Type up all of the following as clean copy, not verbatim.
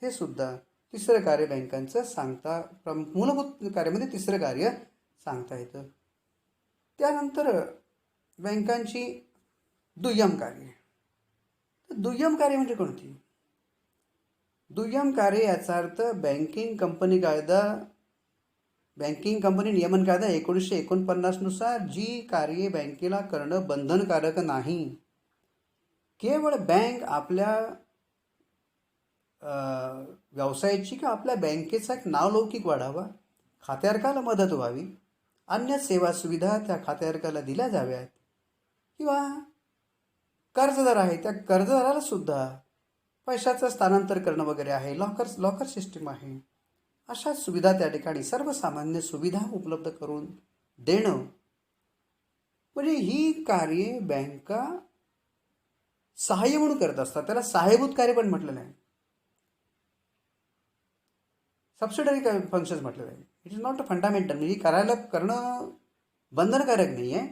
हे सुद्धा तिसरं कार्य बँकांचं मूलभूत कार्यामध्ये तिसरं कार्य सांगता येतं. त्यानंतर बँकांची दुय्यम कार्य. दुय्यम कार्य म्हणजे कोणती? दुय्यम कार्य याचा अर्थ बँकिंग कंपनी नियमन कायदा 1949 नुसार जी कार्ये बँकेला करणं बंधनकारक नाही, केवळ बँक आपल्या व्यवसायाची किंवा आपल्या बँकेचा एक नावलौकिक वाढावा, खातेधारकाला मदत व्हावी, अन्य सेवा सुविधा त्या खातेधारकाला दिल्या जाव्यात, किंवा कर्जदार आहे त्या कर्जदाराला सुद्धा पैशाचं स्थानांतर करणं वगैरे आहे, लॉकर सिस्टीम आहे, अशा सुविधा त्या ठिकाणी सर्वसामान्य सुविधा उपलब्ध करून देणं, म्हणजे ही कार्ये बँका सहाय्य म्हणून करत असतात. त्याला सहाय्यभूत कार्य पण म्हटलेलं आहे, सबसिडरी फंक्शन्स म्हटलेलं आहे. It is not a fundamental, म्हणजे करणं बंधनकारक नाही आहे.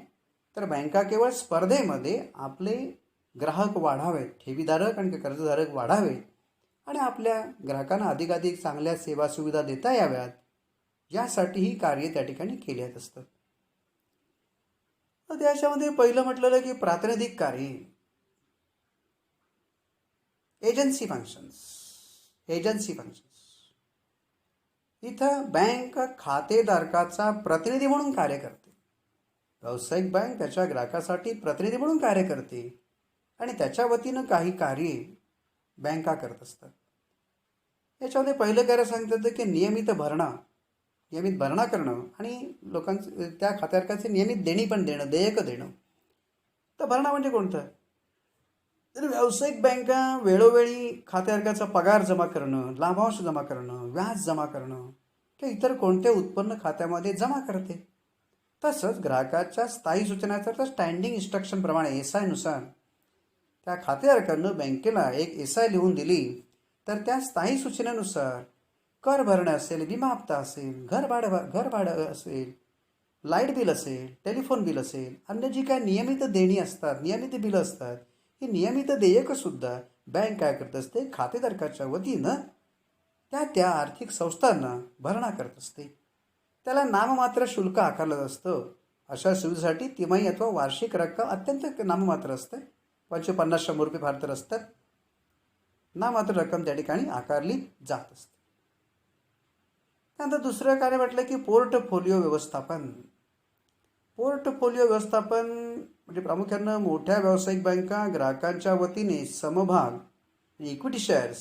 तर बँका केवळ स्पर्धेमध्ये आपले ग्राहक वाढावेत, ठेवीधारक आणि कर्जधारक वाढावेत, आणि आपल्या ग्राहकांना अधिकाधिक चांगल्या सेवा सुविधा देता याव्यात, यासाठी ही कार्य त्या ठिकाणी केली असतात. तर त्याच्यामध्ये पहिलं म्हटलेलं की प्रातिनिधिक कार्य, एजन्सी फंक्शन्स. इथं बँक खातेधारकाचा प्रतिनिधी म्हणून कार्य करते. व्यावसायिक बँक त्याच्या ग्राहकासाठी प्रतिनिधी म्हणून कार्य करते आणि त्याच्या वतीनं काही कार्ये बँका करत असतात. याच्यामध्ये पहिलं कार्य सांगतात की नियमित भरणा करणं आणि लोकांचं त्या खातेधारकाचे नियमित देणी पण देणं, देयक देणं. तर भरणा म्हणजे कोणतं? तर व्यावसायिक बँका वेळोवेळी खातेधारकाचा पगार जमा करणं, लाभांश जमा करणं, व्याज जमा करणं किंवा इतर कोणत्या उत्पन्न खात्यामध्ये जमा करते. तसंच ग्राहकाच्या स्थायी सूचनाचा तर स्टँडिंग इन्स्ट्रक्शन प्रमाणे SI नुसार त्या खातेधारकानं बँकेला एक SI लिहून दिली, तर त्या स्थायी सूचनेनुसार कर भरणं असेल, विमा हप्ता असेल, घर भाडं असेल, लाईट बिल असेल, टेलिफोन बिल असेल, अन्य जी काय नियमित देणी असतात, नियमित बिलं असतात, ही नियमित देयकसुद्धा बँक काय करत असते? खातेधारकाच्या वतीनं त्या आर्थिक संस्थांना भरणा करत असते. त्याला नाममात्र शुल्क आकारलं असतं. अशा सुविधेसाठी तिमाही अथवा वार्षिक रक्कम अत्यंत नाममात्र असते, 50-100 रुपये फार तर असतात. नाममात्र रक्कम त्या ठिकाणी आकारली जात असते. त्यानंतर दुसरं कार्य म्हटलं की पोर्टफोलिओ व्यवस्थापन. म्हणजे प्रामुख्यानं मोठ्या व्यावसायिक बँका ग्राहकांच्या वतीने समभाग, इक्विटी शेअर्स,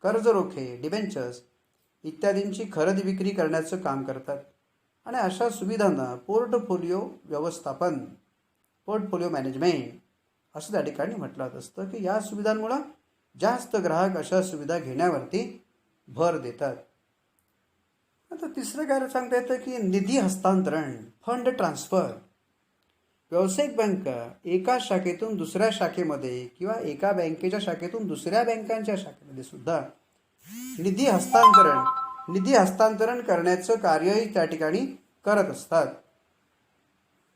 कर्ज रोखे, डिबेंचर्स इत्यादींची खरेदी विक्री करण्याचं काम करतात. आणि अशा सुविधांना पोर्टफोलिओ मॅनेजमेंट असं त्या ठिकाणी म्हटलं असतं की या सुविधांमुळं जास्त ग्राहक अशा सुविधा घेण्यावरती भर देतात. आता तिसरं कार्य सांगता येतं की निधी हस्तांतरण, फंड ट्रान्सफर. व्यावसायिक बँका एका शाखेतून दुसऱ्या शाखेमध्ये किंवा एका बँकेच्या शाखेतून दुसऱ्या बँकांच्या शाखेमध्ये सुद्धा निधी हस्तांतरण करण्याचं कार्यही त्या ठिकाणी करत असतात.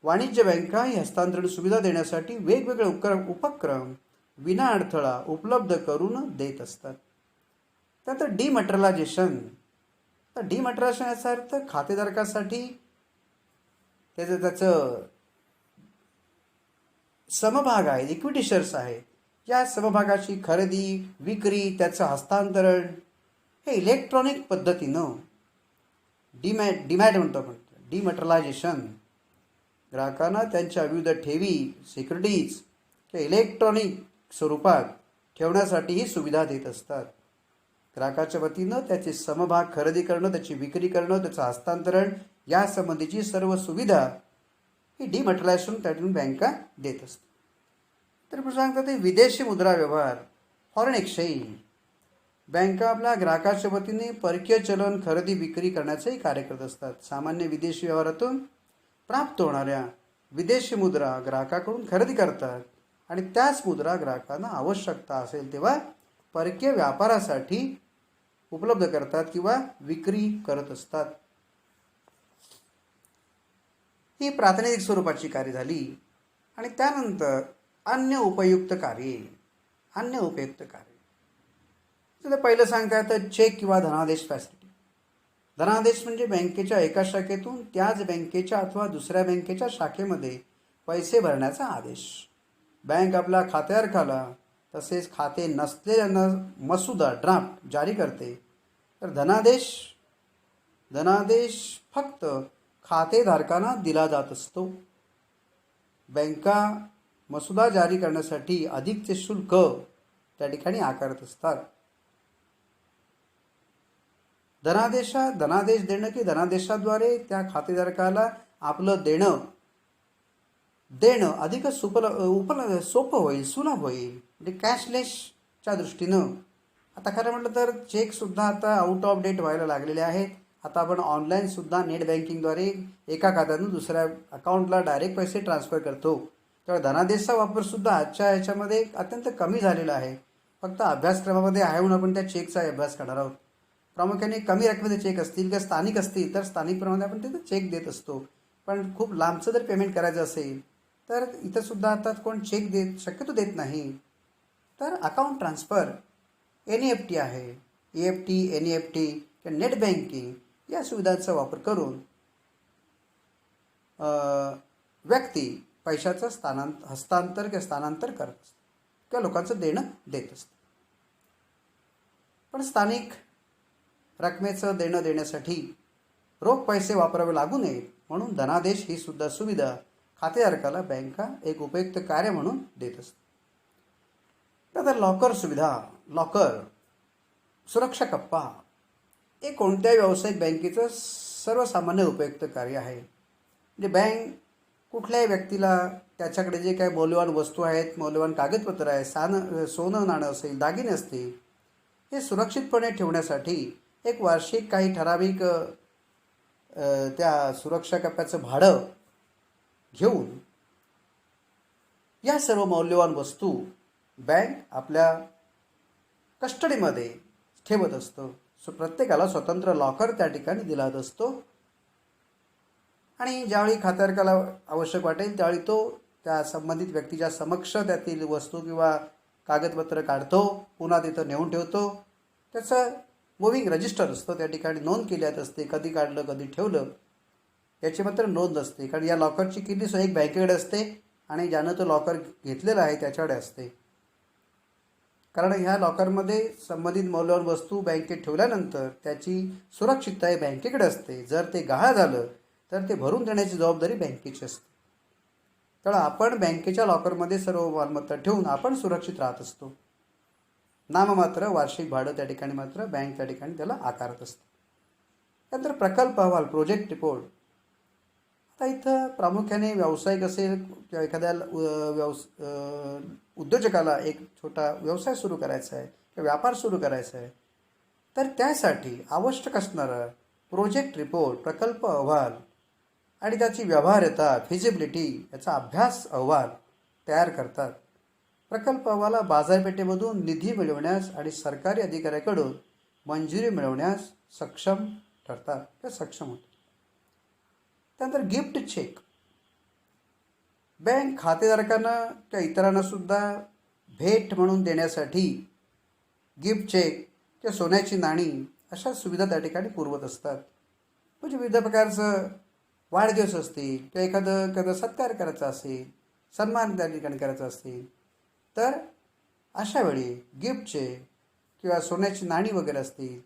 वाणिज्य बँका ही हस्तांतरण सुविधा देण्यासाठी वेगवेगळे उपक्रम विना अडथळा उपलब्ध करून देत असतात. त्यानंतर डिमॅटेरियलायझेशन. तर डिमॅटेरियलायझेशन याचा अर्थ खातेधारकासाठी त्याचं समभाग आहेत, इक्विटी शेअर्स आहेत, या समभागाची खरेदी विक्री, त्याचं हस्तांतरण हे इलेक्ट्रॉनिक पद्धतीनं डीमॅट म्हणतो आपण, डिमॅटेरियलायझेशन. ग्राहकांना त्यांच्या विविध ठेवी, सिक्युरिटीज किंवा इलेक्ट्रॉनिक स्वरूपात ठेवण्यासाठी ही सुविधा देत असतात. ग्राहकाच्या वतीनं त्याचे समभाग खरेदी करणं, त्याची विक्री करणं, त्याचं हस्तांतरण यासंबंधीची सर्व सुविधा ही डिमॅटेरियलायझेशन त्यातून बँका देत असतात. तर सांगतात ते विदेशी मुद्रा व्यवहार, फॉरेन एक्सचेंज. बँका आपल्या ग्राहकाच्या वतीने परकीय चलन खरेदी विक्री करण्याचंही कार्य करत असतात. सामान्य विदेशी व्यवहारातून प्राप्त होणाऱ्या विदेशी मुद्रा ग्राहकाकडून खरेदी करतात आणि त्याच मुद्रा ग्राहकांना आवश्यकता असेल तेव्हा परकीय व्यापारासाठी उपलब्ध करतात किंवा विक्री करत असतात. ही प्रातिनिधिक स्वरूपाची कार्य झाली. आणि त्यानंतर अन्य उपयुक्त कार्य. तर पहिलं सांगता येतं चेक किंवा धनादेश फॅसिलिटी. धनादेश म्हणजे बँकेच्या एका शाखेतून त्याच बँकेच्या अथवा दुसऱ्या बँकेच्या शाखेमध्ये पैसे भरण्याचा आदेश. बँक आपल्या खातेधारकाला तसेच खाते नसलेल्यांना मसुदा ड्राफ्ट जारी करते. तर धनादेश धनादेश फक्त खातेधारकांना दिला जात असतो. बँका मसुदा जारी करण्यासाठी अधिकचे शुल्क त्या ठिकाणी आकारत असतात. धनादेश देणं की धनादेशाद्वारे त्या खातेधारकाला आपलं देणं अधिकच सोपं होईल, सुलभ होईल. म्हणजे कॅशलेसच्या दृष्टीनं. आता खरं म्हटलं तर चेकसुद्धा आता आउट ऑफ डेट व्हायला लागलेले आहेत. आता आपण ऑनलाईनसुद्धा नेट बँकिंगद्वारे एका खात्यातून दुसऱ्या अकाउंटला डायरेक्ट पैसे ट्रान्सफर करतो. त्यामुळे धनादेशचा वापरसुद्धा आजच्या ह्याच्यामध्ये अत्यंत कमी झालेला आहे. फक्त अभ्यासक्रमामध्ये आहे म्हणून आपण त्या चेकचा अभ्यास करणार आहोत. प्रामुख्याने कमी रकमेचे चेक असतील किंवा स्थानिक असतील तर स्थानिकप्रमाणे आपण तिथं चेक देत असतो. पण खूप लांबचं जर पेमेंट करायचं असेल तर इथंसुद्धा आता कोण चेक शक्यतो देत नाही. तर अकाउंट ट्रान्सफर NEFT आहे. EFT, NEFT किंवा नेट बँकिंग या सुविधांचा वापर करून व्यक्ती पैशाचं हस्तांतर किंवा स्थानांतर करत असते किंवा लोकांचं देणं देत असते. पण स्थानिक रकमेचं देणं देण्यासाठी रोख पैसे वापरावे लागू नयेत म्हणून धनादेश ही सुद्धा सुविधा खातेधारकाला बँका एक उपयुक्त कार्य म्हणून देत असते. त्यानंतर लॉकर सुविधा. लॉकर सुरक्षा कप्पा हे कोणत्याही व्यावसायिक बँकेचं सर्वसामान्य उपयुक्त कार्य आहे. म्हणजे बँक कुठल्याही व्यक्तीला त्याच्याकडे जे काही मौल्यवान वस्तू आहेत, मौल्यवान कागदपत्र आहे, सोनं नाणं असेल, दागिने असतील, हे सुरक्षितपणे ठेवण्यासाठी एक वार्षिक काही ठराविक त्या सुरक्षा कप्प्याचं भाडं घेऊन या सर्व मौल्यवान वस्तू बँक आपल्या कस्टडीमध्ये ठेवत असतो. प्रत्येकाला स्वतंत्र लॉकर त्या ठिकाणी दिला असतो आणि ज्यावेळी खातेधारकाला आवश्यक वाटेल त्यावेळी तो त्या संबंधित व्यक्तीच्या समक्ष त्यातील वस्तू किंवा कागदपत्र काढतो, पुन्हा तिथं नेऊन ठेवतो. त्याचं मुव्हिंग रजिस्टर असतं, त्या ठिकाणी नोंद केल्यात असते, कधी काढलं कधी ठेवलं याची मात्र नोंद असते. कारण या लॉकरची किल्ली एक बँकेकडे असते आणि ज्यानं तो लॉकर घेतलेला आहे त्याच्याकडे असते. कारण ह्या लॉकरमध्ये संबंधित मौल्यवान वस्तू बँकेत ठेवल्यानंतर त्याची सुरक्षितता ही बँकेकडे असते. जर ते गहाळ झालं तर ते भरून देण्याची जबाबदारी बँकेची असते. त्यामुळे आपण बँकेच्या लॉकरमध्ये सर्व मालमत्ता ठेवून आपण सुरक्षित राहत असतो. नाममात्र वार्षिक भाडं त्या ठिकाणी मात्र बँक त्या ठिकाणी त्याला आकारत असते. त्यानंतर प्रकल्प अहवाल, प्रोजेक्ट रिपोर्ट. आता इथं प्रामुख्याने व्यावसायिक असेल किंवा एखाद्या उद्योजकाला एक छोटा व्यवसाय सुरू करायचा आहे किंवा व्यापार सुरू करायचा आहे तर त्यासाठी आवश्यक असणारा प्रोजेक्ट रिपोर्ट, प्रकल्प अहवाल आणि त्याची व्यवहार्यता, फिजिबिलिटी याचा अभ्यास अहवाल तयार करतात. प्रकल्प अहवाला बाजारपेठेमधून निधी मिळवण्यास आणि सरकारी अधिकाऱ्याकडून मंजुरी मिळवण्यास सक्षम ठरतात किंवा सक्षम होतात. त्यानंतर गिफ्ट चेक. बँक खातेधारकांना किंवा इतरांना सुद्धा भेट म्हणून देण्यासाठी गिफ्ट चेक किंवा सोन्याची नाणी अशा सुविधा त्या ठिकाणी पुरवत असतात. म्हणजे विविध प्रकारचं वाढदिवस असतील किंवा एखादं सत्कार करायचा असेल, सन्मान त्या ठिकाणी करायचा असेल तर अशा वेळी गिफ्ट चेक किंवा सोन्याची नाणी वगैरे असतील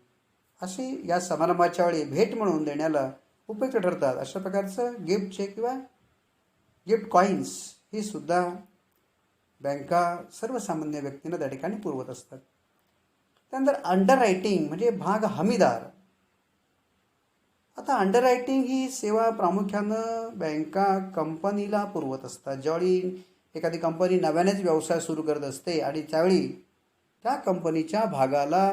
अशी या समारंभाच्या वेळी भेट म्हणून देण्याला उपयुक्त ठरतात. अशा प्रकारचं गिफ्ट चेक किंवा गिफ्ट कॉईन्स ही सुद्धा बँका सर्वसामान्य व्यक्तींना त्या ठिकाणी पुरवत असतात. त्यानंतर अंडररायटिंग म्हणजे भाग हमीदार. आता अंडररायटिंग ही सेवा प्रामुख्यानं बँका कंपनीला पुरवत असतात. ज्यावेळी एखादी कंपनी नव्यानेच व्यवसाय सुरू करत असते आणि त्यावेळी त्या कंपनीच्या भागाला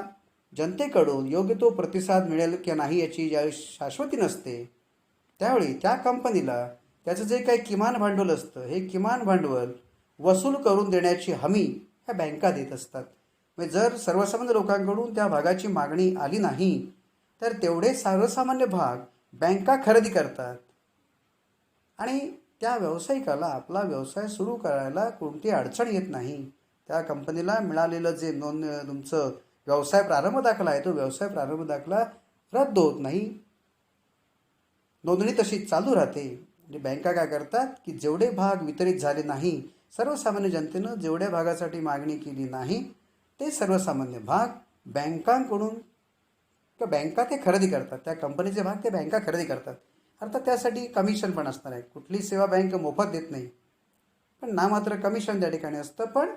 जनतेकडून योग्य तो प्रतिसाद मिळेल की नाही याची ज्यावेळी शाश्वती नसते त्यावेळी त्या कंपनीला त्याचं जे काही किमान भांडवल असतं हे किमान भांडवल वसूल करून देण्याची हमी ह्या बँका देत असतात. म्हणजे जर सर्वसामान्य लोकांकडून त्या भागाची मागणी आली नाही तर तेवढे सर्वसामान्य भाग बँका खरेदी करतात आणि त्या व्यावसायिकाला आपला व्यवसाय सुरू करायला कोणती अडचण येत नाही. त्या कंपनीला मिळालेलं जे तुमचं व्यवसाय प्रारंभ दाखला आहे तो व्यवसाय प्रारंभ दाखला रद्द होत नाही, नोंदणी तशी चालू राहते. आणि बँका काय करतात की जेवढे भाग वितरित झाले नाही, सर्वसामान्य जनतेनं जेवढ्या भागासाठी मागणी केली नाही ते सर्वसामान्य भाग बँकांकडून किंवा बँका ते खरेदी करतात. त्या कंपनीचे भाग ते बँका खरेदी करतात. अर्थात त्यासाठी कमिशन पण असणार आहे. कुठली सेवा बँक मोफत देत नाही, पण नामात्र कमिशन त्या ठिकाणी असतं. पण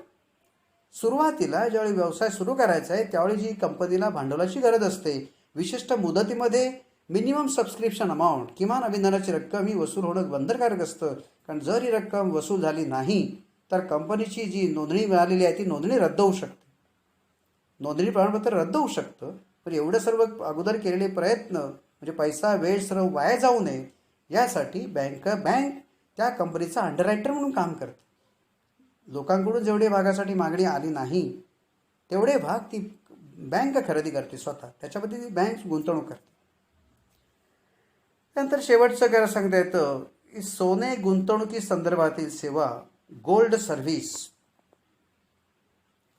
सुरुवातीला ज्यावेळी व्यवसाय सुरू करायचा आहे त्यावेळी जी कंपनीला भांडवलाची गरज असते, विशिष्ट मुदतीमध्ये मिनिमम सबस्क्रिप्शन अमाऊंट किमान अभिधानाची रक्कम ही वसूल होणं बंधनकारक असतं. कारण जर ही रक्कम वसूल झाली नाही तर कंपनीची जी नोंदणी मिळालेली आहे ती नोंदणी रद्द होऊ शकते, नोंदणी प्रमाणपत्र रद्द होऊ शकतं. पण एवढं सर्व अगोदर केलेले प्रयत्न म्हणजे पैसा वेळ सर्व वाया जाऊ नये यासाठी बँक त्या कंपनीचा अंडररायटर म्हणून काम करते. लोकांकडून जेवढे भागासाठी मागणी आली नाही तेवढे भाग ती बँक खरेदी करते स्वतः, त्याच्यामध्ये ती बँक गुंतवणूक करते. त्यानंतर शेवटचं काय सांगता येतं की सोने गुंतवणुकी संदर्भातील सेवा गोल्ड सर्व्हिस.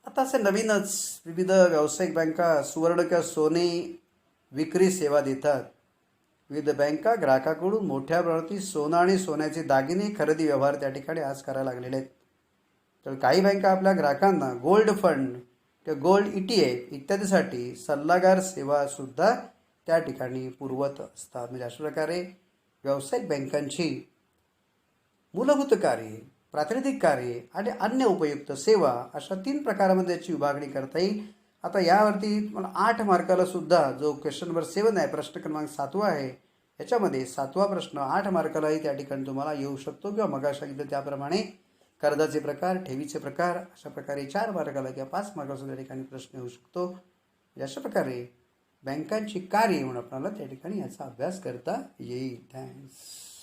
आता असे नवीनच विविध व्यावसायिक बँका सुवर्ण किंवा सोने विक्री सेवा देतात. विविध बँका ग्राहकाकडून मोठ्या प्रमाणात सोनं आणि सोन्याचे दागिने खरेदी व्यवहार त्या ठिकाणी आज करायला लागलेले आहेत. तर काही बँका आपल्या ग्राहकांना गोल्ड फंड किंवा गोल्ड ETF इत्यादीसाठी सल्लागार सेवा सुद्धा त्या ठिकाणी पुरवत असतात. म्हणजे अशा प्रकारे व्यावसायिक बँकांची मूलभूत कार्ये, प्रातिनिधिक कार्ये आणि अन्य उपयुक्त सेवा अशा 3 प्रकारामध्ये याची विभागणी करता येईल. आता यावरती मला 8 मार्काला सुद्धा जो क्वेश्चन नंबर 7 आहे, प्रश्न क्रमांक 7 आहे, याच्यामध्ये 7वा प्रश्न 8 मार्कालाही त्या ठिकाणी तुम्हाला येऊ शकतो किंवा मग सांगितलं त्याप्रमाणे कर्जाचे प्रकार, ठेवीचे प्रकार अशा प्रकारे 4 मार्काला किंवा 5 मार्काला त्या ठिकाणी प्रश्न येऊ शकतो. अशा प्रकारे बँकांची कार्य म्हणून आपल्याला त्या ठिकाणी याचा अभ्यास करता येईल. थँक्स.